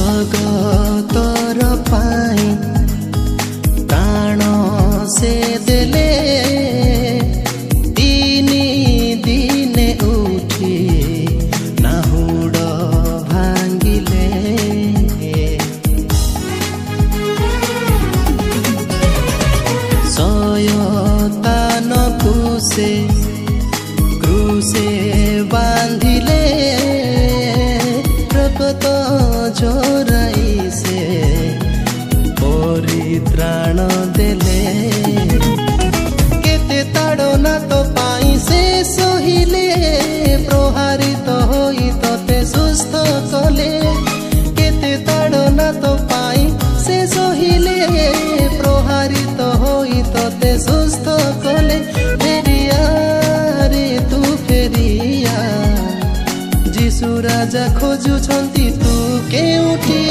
जगतर पाई प्राण से देले दिनी दिने उठी नाहुड भांगिले शयतान कुसे क्रूसे बांधिले रक्त झराई से परित्राण देले केते ताड़ना तो पाई से सहिले प्रहारित होई तते सुस्थ कले केते ताड़ना तो पाई से सहिले प्रहारित होई तते सुस्थ कले फेरिया रे तू फेरिया जीशु राजा खोजुछंती तू केउठी